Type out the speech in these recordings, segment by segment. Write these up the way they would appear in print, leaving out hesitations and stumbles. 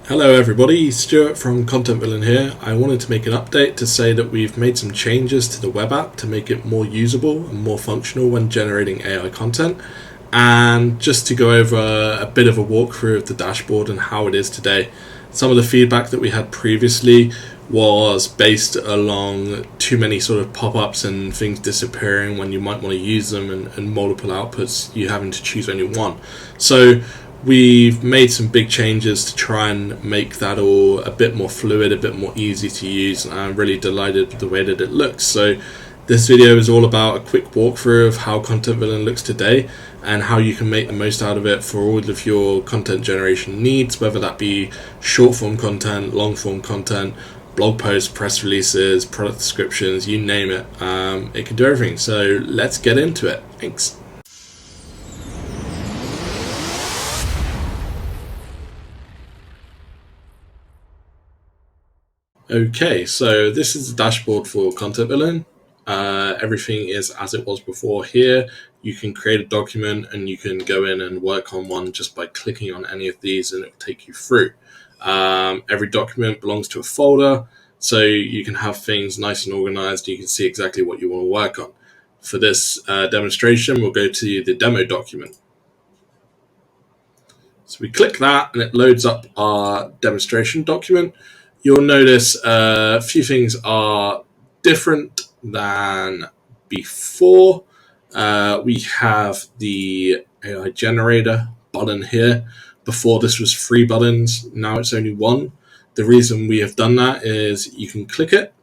Hello everybody, Stuart from Content Villain here. I wanted to make an update to say that we've made some changes to the web app to make it more usable and more functional when generating AI content, and just to go over a bit of a walkthrough of the dashboard and how it is today. Some of the feedback that we had previously was based along too many sort of pop-ups and things disappearing when you might want to use them, and multiple outputs, you having to choose only one. So we've made some big changes to try and make that all a bit more fluid, a bit more easy to use, and I'm really delighted with the way that it looks. So this video is all about a quick walkthrough of how Content Villain looks today and how you can make the most out of it for all of your content generation needs, whether that be short form content, long form content, blog posts, press releases, product descriptions, you name it. It can do everything. So let's get into it. Thanks. Okay, so this is the dashboard for Content Villain. Everything is as it was before here. You can create a document and you can go in and work on one just by clicking on any of these and it will take you through. Every document belongs to a folder, so you can have things nice and organized. You can see exactly what you want to work on. For this demonstration, we'll go to the demo document. So we click that and it loads up our demonstration document. You'll notice a few things are different than before. We have the AI generator button here. Before this was 3 buttons, now it's only 1. The reason we have done that is you can click it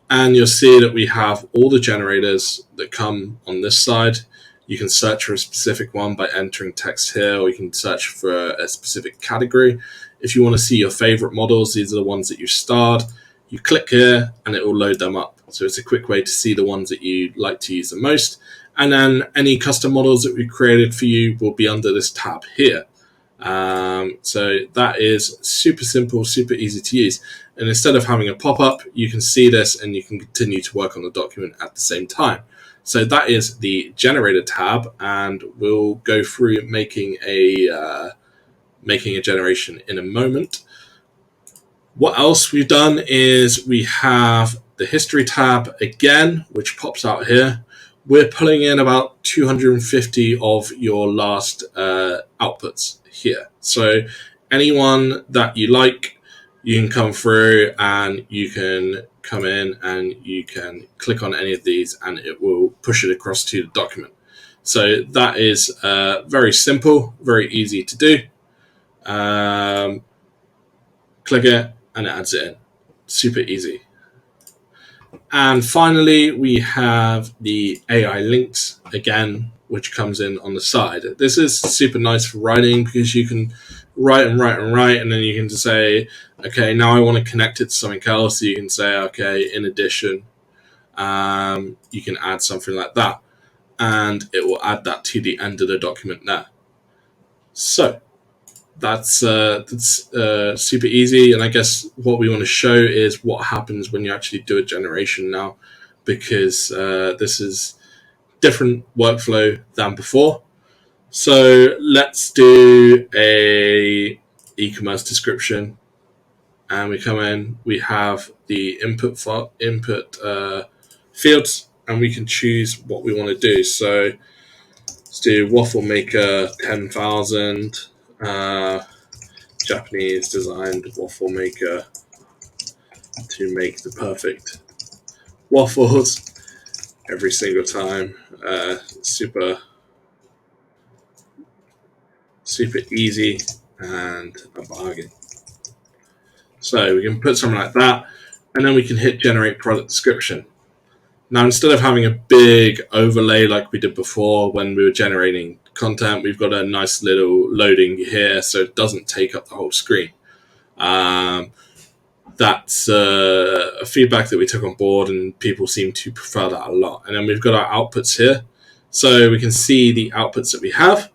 and you'll see that we have all the generators that come on this side. You can search for a specific one by entering text here, or you can search for a specific category. If you want to see your favorite models, these are the ones that you starred. You click here and it will load them up. So it's a quick way to see the ones that you like to use the most. And then any custom models that we created for you will be under this tab here. So that is super simple, super easy to use. And instead of having a pop-up, you can see this and you can continue to work on the document at the same time. So that is the generator tab, and we'll go through making a generation in a moment. What else we've done is we have the history tab again, which pops out here. We're pulling in about 250 of your last outputs here. So anyone that you like, you can come through and you can come in and you can click on any of these and it will push it across to the document. So that is very simple, very easy to do. Click it and it adds it in. Super easy. And finally, we have the AI links again, which comes in on the side. This is super nice for writing because you can write and write and write, and then you can just say, okay, now I want to connect it to something else. So you can say, okay, in addition, you can add something like that, and it will add that to the end of the document there. So that's super easy. And I guess what we want to show is what happens when you actually do a generation now, because this is different workflow than before. So let's do a e-commerce description, and we come in, we have the input fields, and we can choose what we want to do. So let's do waffle maker 10,000, Japanese designed waffle maker to make the perfect waffles every single time. Super easy and a bargain. So we can put something like that, and then we can hit generate product description. Now, instead of having a big overlay like we did before when we were generating content, we've got a nice little loading here, so it doesn't take up the whole screen. That's a feedback that we took on board, and people seem to prefer that a lot. And then we've got our outputs here, so we can see the outputs that we have,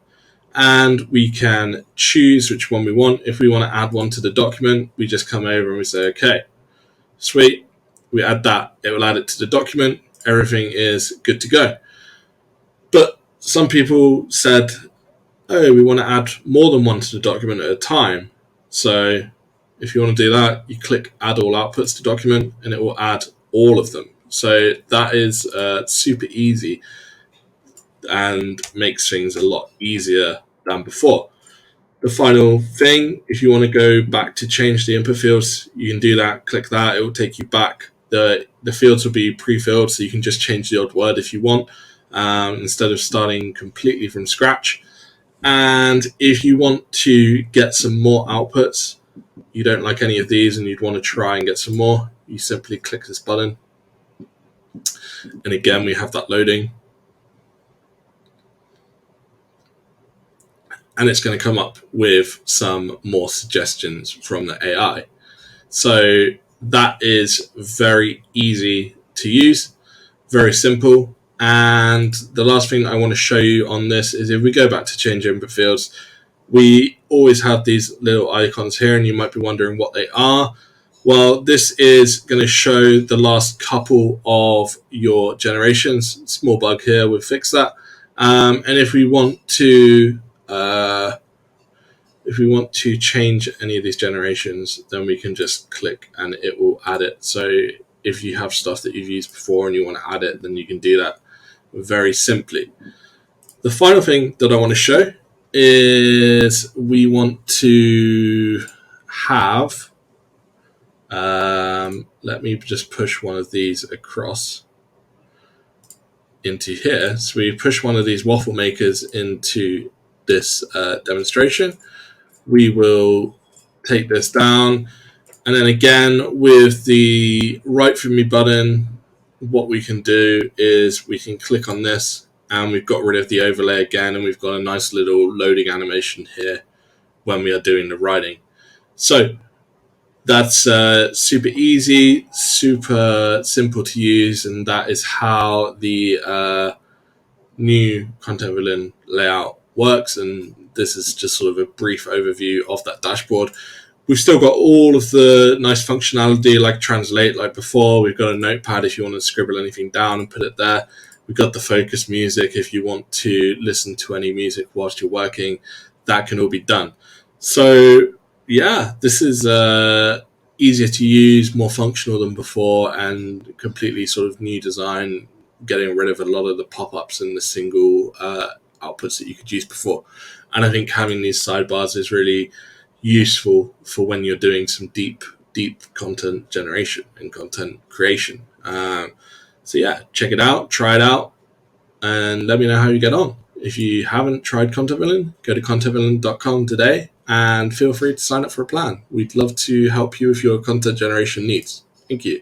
and we can choose which one we want. If we want to add one to the document, we just come over and we say, okay, sweet, we add that. It will add it to the document. Everything is good to go. But some people said, oh, we want to add more than one to the document at a time. So If you want to do that, you click Add All Outputs to Document, and it will add all of them. So that is super easy and makes things a lot easier than before. The final thing, if you want to go back to change the input fields, you can do that. Click that. It will take you back. The fields will be pre-filled, so you can just change the odd word if you want, instead of starting completely from scratch. And if you want to get some more outputs, you don't like any of these and you'd want to try and get some more, you simply click this button. And again, we have that loading. And it's going to come up with some more suggestions from the AI. So that is very easy to use, very simple. And the last thing I want to show you on this is if we go back to change input fields, we always have these little icons here, and you might be wondering what they are. Well, this is going to show the last couple of your generations. Small bug here, we'll fix that. And if we want to change any of these generations, then we can just click and it will add it. So if you have stuff that you've used before and you want to add it, then you can do that very simply. The final thing that I want to show is we want to have, let me just push one of these across into here. So we push one of these waffle makers into this demonstration. We will take this down, and then again with the right for me button, what we can do is we can click on this, and we've got rid of the overlay again, and we've got a nice little loading animation here when we are doing the writing. So that's super easy, super simple to use, and that is how the new Content Villain layout works. And this is just sort of a brief overview of that dashboard. We've still got all of the nice functionality like translate like before. We've got a notepad if you want to scribble anything down and put it there. We've got the focus music if you want to listen to any music whilst you're working. That can all be done. So yeah, this is easier to use, more functional than before, and completely sort of new design, getting rid of a lot of the pop-ups and the single outputs that you could use before. And I think having these sidebars is really useful for when you're doing some deep content generation and content creation. So yeah, check it out, try it out, and let me know how you get on. If you haven't tried Content Villain, go to contentvillain.com today and feel free to sign up for a plan. We'd love to help you with your content generation needs. Thank you.